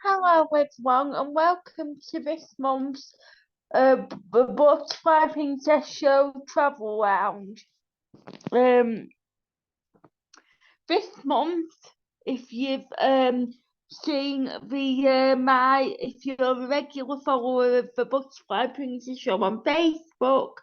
Hello everyone and welcome to this month's Butterfly Princess Show Travel Lounge. This month, if you've seen if you're a regular follower of the Butterfly Princess Show on Facebook,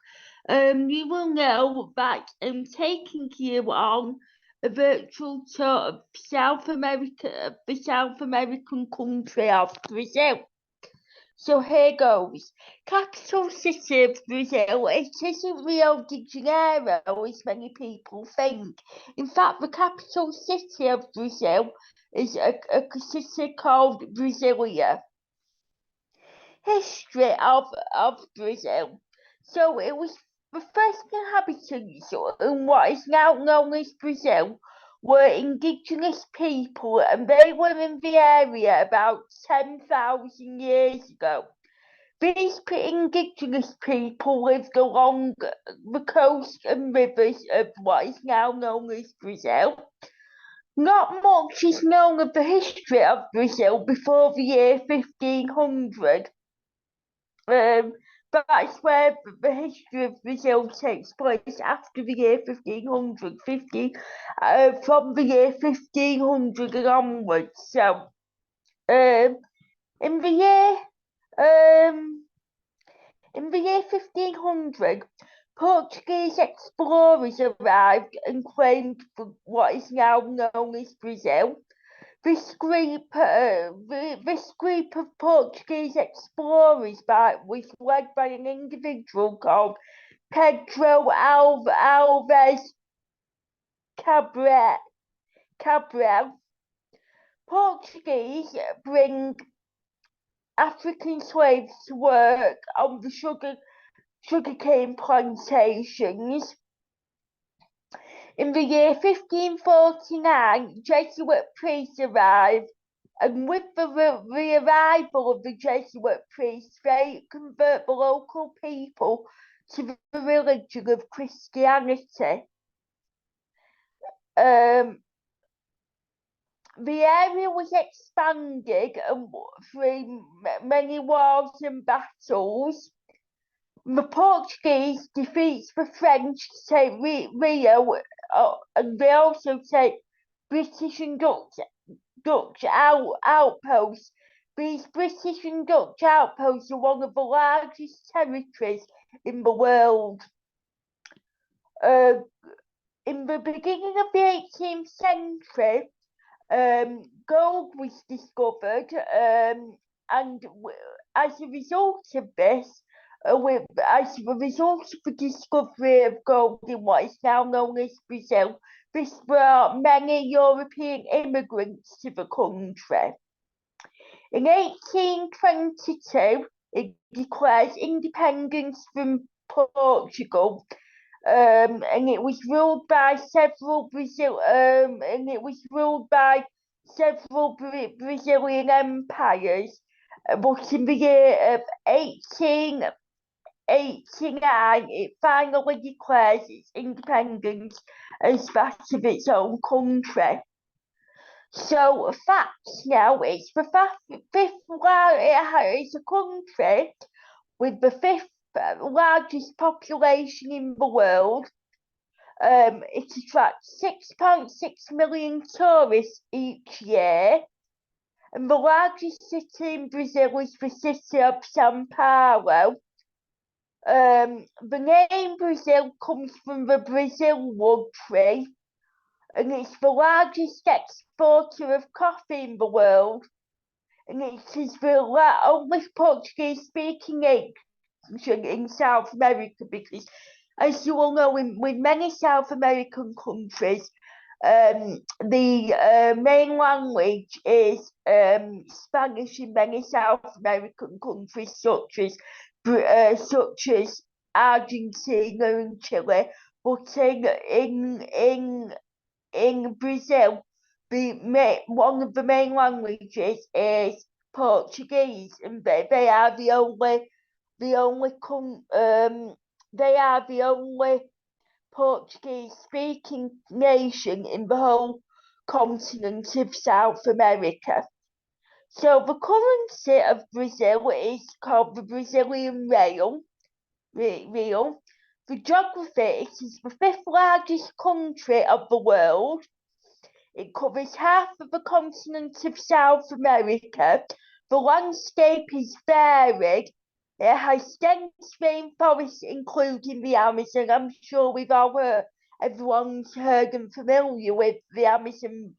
you will know that I'm taking you on a virtual tour of South America, the South American country of Brazil. So here goes. Capital city of Brazil. It isn't Rio de Janeiro, as many people think. In fact, the capital city of Brazil is a city called Brasilia. History of Brazil. So it was the first inhabitants in what is now known as Brazil were indigenous people, and they were in the area about 10,000 years ago. These indigenous people lived along the coast and rivers of what is now known as Brazil. Not much is known of the history of Brazil before the year 1500. That's where the history of Brazil takes place after the year 1500, from the year 1500 and onwards. So, in the year in the year 1500, Portuguese explorers arrived and claimed what is now known as Brazil. This group of Portuguese explorers was led by an individual called Pedro Alves Cabral. Portuguese bring African slaves to work on the sugarcane plantations. In the year 1549, Jesuit priests arrived, and with the arrival of the Jesuit priests, they convert the local people to the religion of Christianity. The area was expanded through many wars and battles. The Portuguese defeats the French to take Rio, and they also take British and Dutch outposts. These British and Dutch outposts are one of the largest territories in the world. In the beginning of the 18th century, gold was discovered, and as a result of this, as a result of the discovery of gold in what is now known as Brazil, this brought many European immigrants to the country. In 1822, it declares independence from Portugal, and it was ruled by several Brazilian empires. But in the year of 1889, it finally declares its independence as that of its own country. So facts now, it's the it's a country with the fifth largest population in the world. It attracts 6.6 million tourists each year, and the largest city in Brazil is the city of São Paulo. The name Brazil comes from the Brazil wood tree, and it's the largest exporter of coffee in the world, and it is the only Portuguese-speaking nation in South America, because, as you all know, with many South American countries, the main language is Spanish in many South American countries, such as Argentina and Chile. But in Brazil, one of the main languages is Portuguese, and they are the only Portuguese-speaking nation in the whole continent of South America. So the currency of Brazil is called the Brazilian real. The geography, it is the fifth largest country of the world. It covers half of the continent of South America. The landscape is varied. It has dense rainforests, including the Amazon. I'm sure everyone's heard and familiar with the Amazon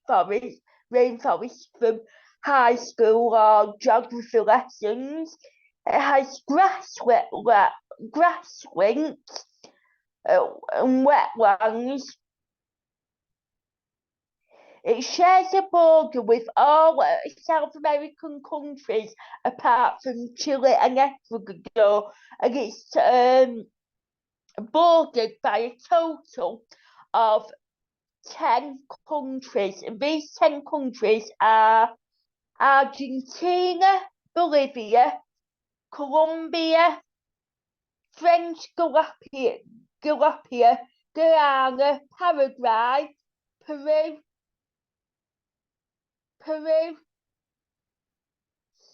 rainforest from high school or geography lessons. It has grasslands and wetlands. It shares a border with all South American countries apart from Chile and Ecuador, and it's bordered by a total of 10 countries. And these 10 countries are Argentina, Bolivia, Colombia, French Guyana, Paraguay, Peru,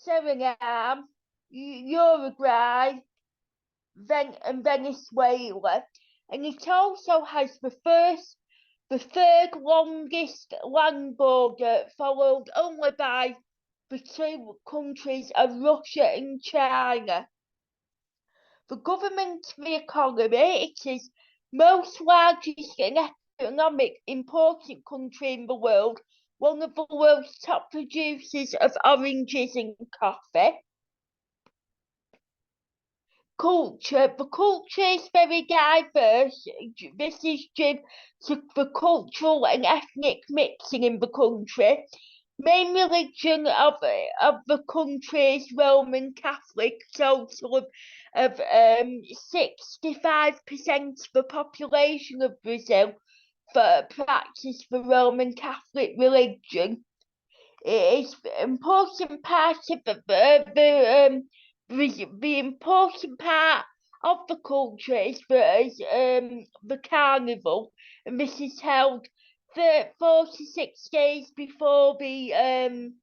Suriname, Uruguay, and Venezuela. And it also has the third longest land border, followed only by the two countries of Russia and China. The government of the economy, it is most largest and economic important country in the world, one of the world's top producers of oranges and coffee. Culture, the culture is very diverse. This is due to the cultural and ethnic mixing in the country. Main religion of the country is Roman Catholic, total of 65% of the population of Brazil practice the Roman Catholic religion. It is an important part of the important part of the culture is the carnival, and this is held 46 days before before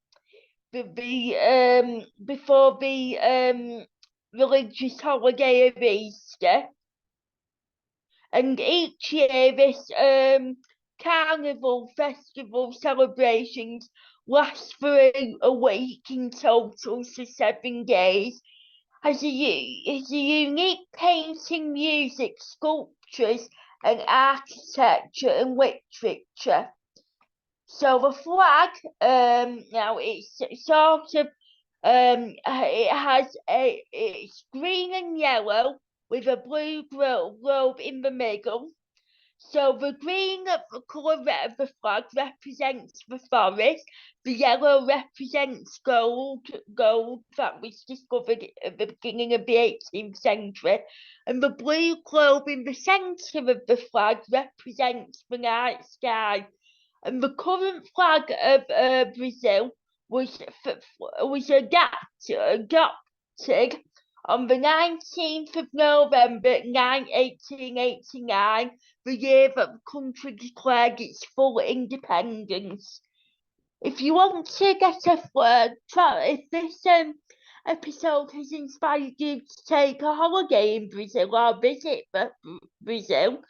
the religious holiday of Easter. And each year this carnival festival celebrations last for a week in total, so 7 days. Has a unique painting, music, sculptures, and architecture and literature. So the flag, now it's sort of, it's green and yellow with a blue globe in the middle. So the green colour of the flag represents the forest, the yellow represents gold that was discovered at the beginning of the 18th century, and the blue globe in the centre of the flag represents the night sky. And the current flag of Brazil was adopted on the 19th of November 1889, the year that the country declared its full independence. If you want to get a flag, if this episode has inspired you to take a holiday in Brazil or visit Brazil,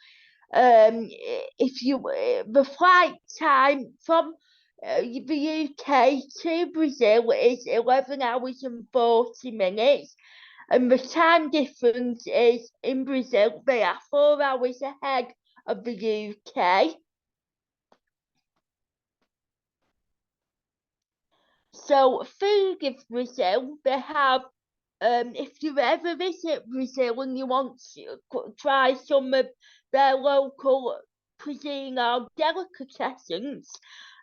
the flight time from the UK to Brazil is 11 hours and 40 minutes, and the time difference is in Brazil, they are 4 hours ahead of the UK. So food of Brazil, they have, if you ever visit Brazil and you want to try some of their local cuisine or delicatessens,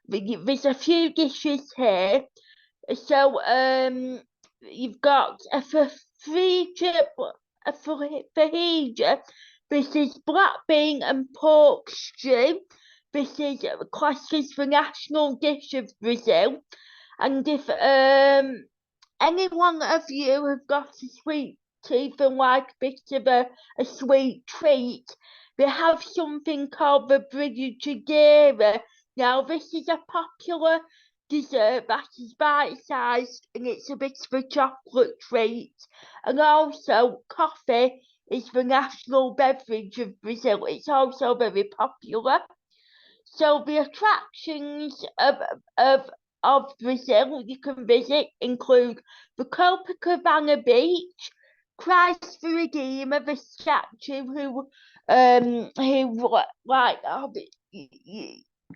there's a few dishes here. So you've got a fajita. This is black bean and pork stew. This is classed as the national dish of Brazil. And if any one of you have got a sweet tooth and like a bit of a sweet treat, they have something called the brigadeiro. Now, this is a popular dessert that is bite-sized and it's a bit of a chocolate treat. And also, coffee is the national beverage of Brazil. It's also very popular. So the attractions of Brazil you can visit include the Copacabana Beach, Christ the Redeemer, the statue like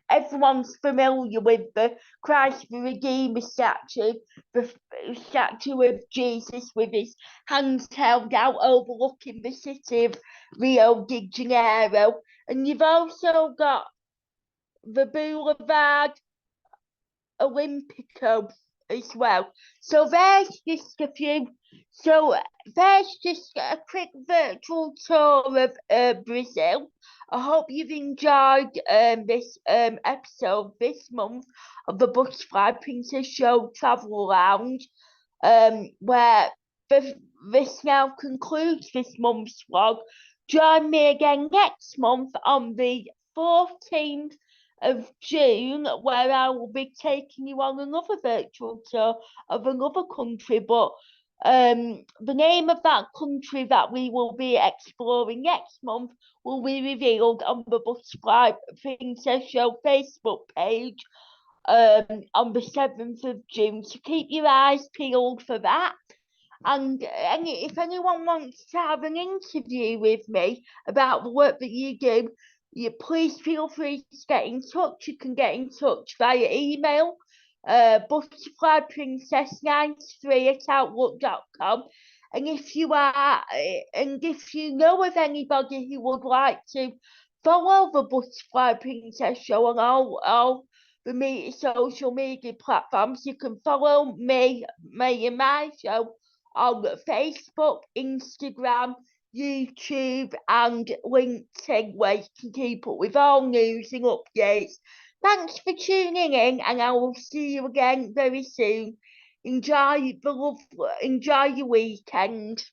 everyone's familiar with the Christ the Redeemer statue, the statue of Jesus with his hands held out overlooking the city of Rio de Janeiro. And you've also got the Boulevard Olympico as well. So there's just a few. So there's just a quick virtual tour of Brazil. I hope you've enjoyed this episode this month of the Butterfly Princess Show Travel Lounge, where this now concludes this month's vlog. Join me again next month on the 14th of June, where I will be taking you on another virtual tour of another country. But the name of that country that we will be exploring next month will be revealed on the Butterfly Princess Show Facebook page on the 7th of June. So keep your eyes peeled for that. And if anyone wants to have an interview with me about the work that you do, please feel free to get in touch. You can get in touch via email, butterflyprincess93@outlook.com. And if you know of anybody who would like to follow the Butterfly Princess Show on all the social media platforms, you can follow me and my show on Facebook, Instagram, YouTube, and LinkedIn, where you can keep up with all news and updates. Thanks for tuning in, and I will see you again very soon. Enjoy your weekend.